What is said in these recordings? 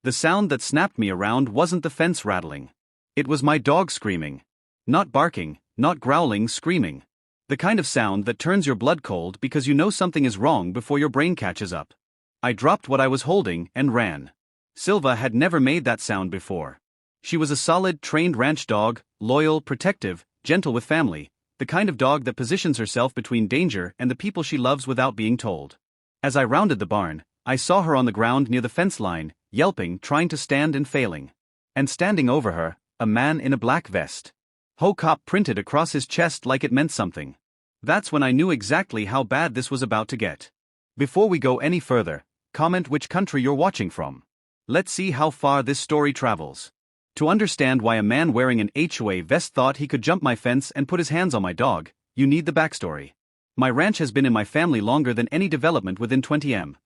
The sound that snapped me around wasn't the fence rattling. It was my dog screaming. Not barking, not growling, screaming. The kind of sound that turns your blood cold because you know something is wrong before your brain catches up. I dropped what I was holding and ran. Silva had never made that sound before. She was a solid, trained ranch dog, loyal, protective, gentle with family, the kind of dog that positions herself between danger and the people she loves without being told. As I rounded the barn, I saw her on the ground near the fence line, yelping, trying to stand and failing. And standing over her, a man in a black vest. HOA printed across his chest like it meant something. That's when I knew exactly how bad this was about to get. Before we go any further, comment which country you're watching from. Let's see how far this story travels. To understand why a man wearing an HOA vest thought he could jump my fence and put his hands on my dog, you need the backstory. My ranch has been in my family longer than any development within 20 m.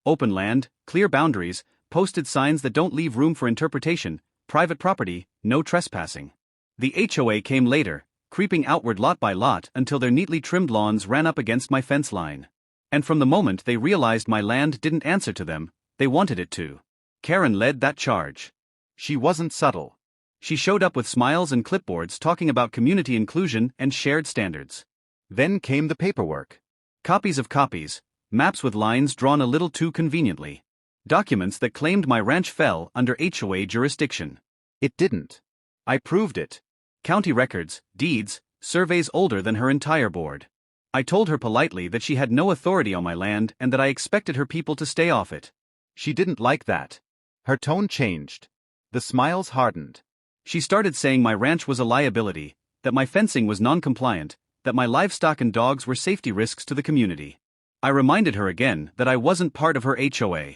Open land, clear boundaries, posted signs that don't leave room for interpretation, private property, no trespassing. The HOA came later, creeping outward lot by lot until their neatly trimmed lawns ran up against my fence line. And from the moment they realized my land didn't answer to them, they wanted it to. Karen led that charge. She wasn't subtle. She showed up with smiles and clipboards talking about community inclusion and shared standards. Then came the paperwork. Copies of copies, maps with lines drawn a little too conveniently. Documents that claimed my ranch fell under HOA jurisdiction. It didn't. I proved it. County records, deeds, surveys older than her entire board. I told her politely that she had no authority on my land and that I expected her people to stay off it. She didn't like that. Her tone changed. The smiles hardened. She started saying my ranch was a liability, that my fencing was non-compliant, that my livestock and dogs were safety risks to the community. I reminded her again that I wasn't part of her HOA.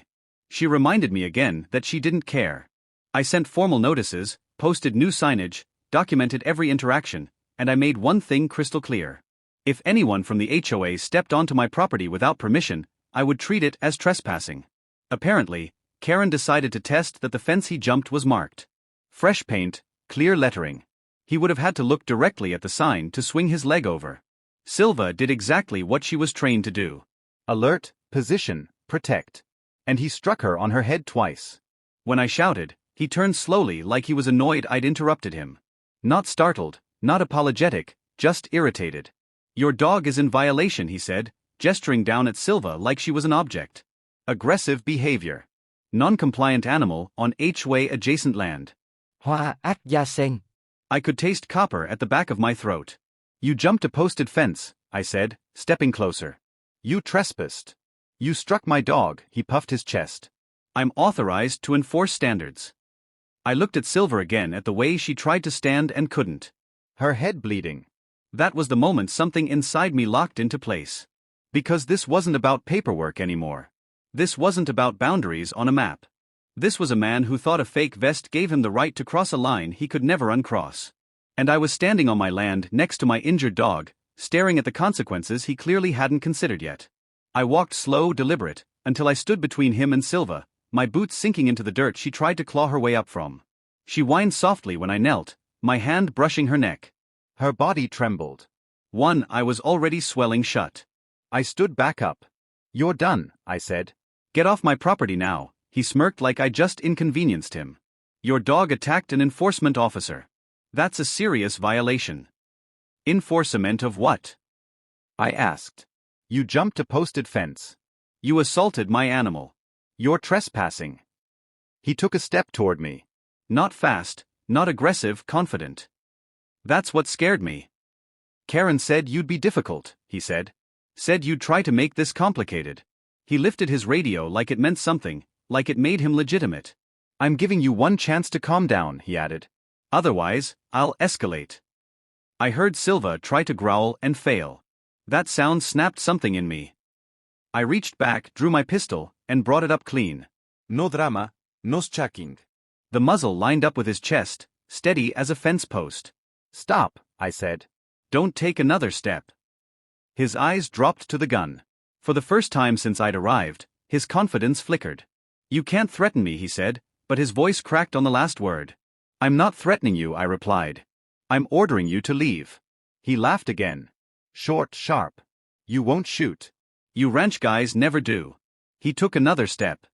She reminded me again that she didn't care. I sent formal notices, posted new signage, documented every interaction, and I made one thing crystal clear. If anyone from the HOA stepped onto my property without permission, I would treat it as trespassing. Apparently, Karen decided to test that the fence he jumped was marked. Fresh paint, clear lettering. He would have had to look directly at the sign to swing his leg over. Silva did exactly what she was trained to do. Alert, position, protect. And he struck her on her head twice. When I shouted, he turned slowly like he was annoyed I'd interrupted him. Not startled, not apologetic, just irritated. Your dog is in violation, he said, gesturing down at Silva like she was an object. Aggressive behavior. Non-compliant animal on HOA adjacent land. Hoa ác da sen. I could taste copper at the back of my throat. You jumped a posted fence, I said, stepping closer. You trespassed. You struck my dog, he puffed his chest. I'm authorized to enforce standards. I looked at Silva again at the way she tried to stand and couldn't. Her head bleeding. That was the moment something inside me locked into place. Because this wasn't about paperwork anymore. This wasn't about boundaries on a map. This was a man who thought a fake vest gave him the right to cross a line he could never uncross. And I was standing on my land next to my injured dog, staring at the consequences he clearly hadn't considered yet. I walked slow, deliberate, until I stood between him and Silva, my boots sinking into the dirt she tried to claw her way up from. She whined softly when I knelt, my hand brushing her neck. Her body trembled. One eye was already swelling shut. I stood back up. You're done, I said. Get off my property now, he smirked like I just inconvenienced him. Your dog attacked an enforcement officer. That's a serious violation. Enforcement of what? I asked. You jumped a posted fence. You assaulted my animal. You're trespassing. He took a step toward me. Not fast, not aggressive, confident. That's what scared me. Karen said you'd be difficult, he said. Said you'd try to make this complicated. He lifted his radio like it meant something, like it made him legitimate. I'm giving you one chance to calm down, he added. Otherwise, I'll escalate. I heard Silva try to growl and fail. That sound snapped something in me. I reached back, drew my pistol, and brought it up clean. No drama, no checking. The muzzle lined up with his chest, steady as a fence post. Stop, I said. Don't take another step. His eyes dropped to the gun. For the first time since I'd arrived, his confidence flickered. You can't threaten me, he said, but his voice cracked on the last word. I'm not threatening you, I replied. I'm ordering you to leave. He laughed again. Short, sharp. You won't shoot. You ranch guys never do. He took another step.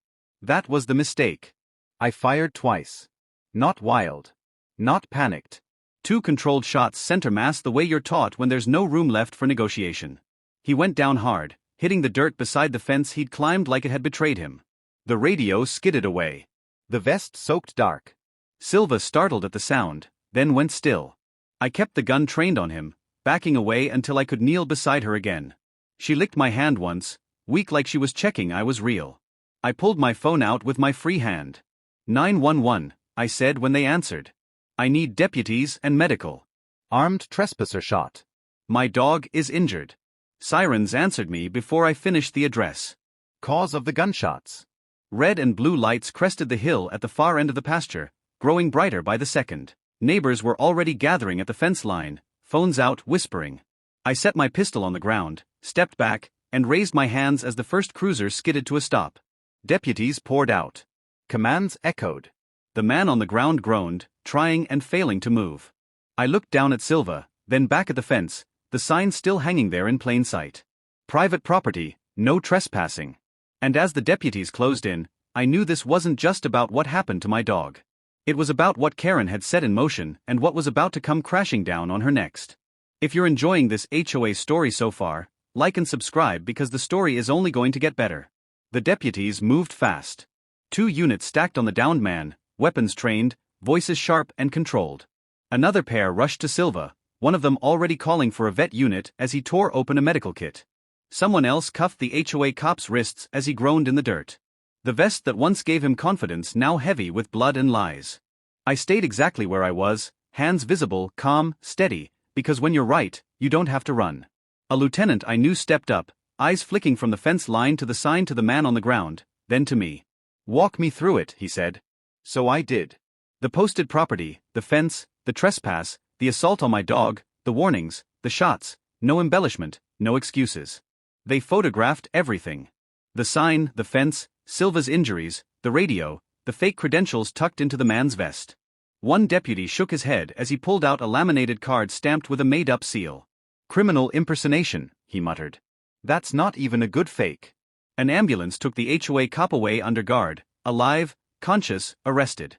That was the mistake. I fired twice. Not wild. Not panicked. 2 controlled shots center mass the way you're taught when there's no room left for negotiation. He went down hard, hitting the dirt beside the fence he'd climbed like it had betrayed him. The radio skidded away. The vest soaked dark. Silva startled at the sound, then went still. I kept the gun trained on him, backing away until I could kneel beside her again. She licked my hand once, weak like she was checking I was real. I pulled my phone out with my free hand. 911, I said when they answered. I need deputies and medical. Armed trespasser shot. My dog is injured. Sirens answered me before I finished the address. Cause of the gunshots. Red and blue lights crested the hill at the far end of the pasture, growing brighter by the second. Neighbors were already gathering at the fence line, phones out, whispering. I set my pistol on the ground, stepped back, and raised my hands as the first cruiser skidded to a stop. Deputies poured out. Commands echoed. The man on the ground groaned, trying and failing to move. I looked down at Silva, then back at the fence, the sign still hanging there in plain sight. Private property, no trespassing. And as the deputies closed in, I knew this wasn't just about what happened to my dog. It was about what Karen had set in motion and what was about to come crashing down on her next. If you're enjoying this HOA story so far, like and subscribe because the story is only going to get better. The deputies moved fast. 2 units stacked on the downed man, weapons trained, voices sharp and controlled. Another pair rushed to Silva, one of them already calling for a vet unit as he tore open a medical kit. Someone else cuffed the HOA cop's wrists as he groaned in the dirt. The vest that once gave him confidence now heavy with blood and lies. I stayed exactly where I was, hands visible, calm, steady, because when you're right, you don't have to run. A lieutenant I knew stepped up, eyes flicking from the fence line to the sign to the man on the ground, then to me. Walk me through it, he said. So I did. The posted property, the fence, the trespass, the assault on my dog, the warnings, the shots, no embellishment, no excuses. They photographed everything. The sign, the fence, Silva's injuries, the radio, the fake credentials tucked into the man's vest. One deputy shook his head as he pulled out a laminated card stamped with a made-up seal. Criminal impersonation, he muttered. That's not even a good fake. An ambulance took the HOA cop away under guard, alive, conscious, arrested.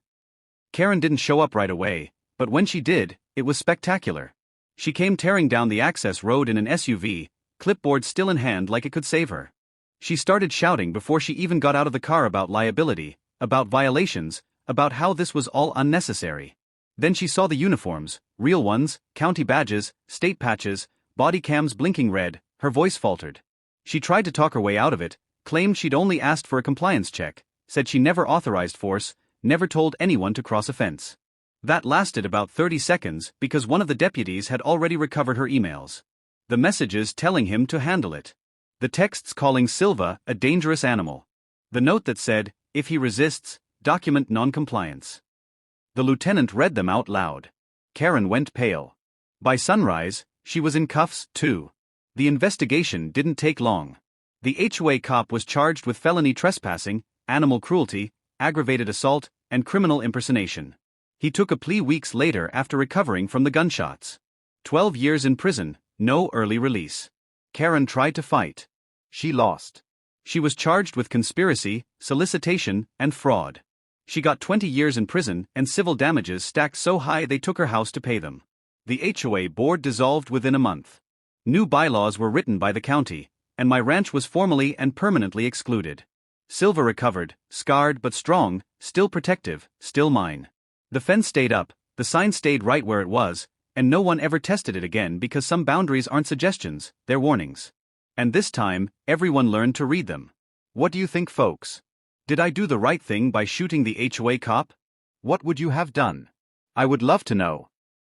Karen didn't show up right away, but when she did, it was spectacular. She came tearing down the access road in an SUV, clipboard still in hand like it could save her. She started shouting before she even got out of the car about liability, about violations, about how this was all unnecessary. Then she saw the uniforms, real ones, county badges, state patches, body cams blinking red, her voice faltered. She tried to talk her way out of it, claimed she'd only asked for a compliance check, said she never authorized force, never told anyone to cross a fence. That lasted about 30 seconds because one of the deputies had already recovered her emails. The messages telling him to handle it. The texts calling Silva a dangerous animal. The note that said, if he resists, document non-compliance. The lieutenant read them out loud. Karen went pale. By sunrise, she was in cuffs, too. The investigation didn't take long. The HOA cop was charged with felony trespassing, animal cruelty, aggravated assault, and criminal impersonation. He took a plea weeks later after recovering from the gunshots. 12 years in prison, no early release. Karen tried to fight. She lost. She was charged with conspiracy, solicitation, and fraud. She got 20 years in prison and civil damages stacked so high they took her house to pay them. The HOA board dissolved within a month. New bylaws were written by the county, and my ranch was formally and permanently excluded. Silva recovered, scarred but strong, still protective, still mine. The fence stayed up, the sign stayed right where it was, and no one ever tested it again because some boundaries aren't suggestions, they're warnings. And this time, everyone learned to read them. What do you think, folks? Did I do the right thing by shooting the HOA cop? What would you have done? I would love to know.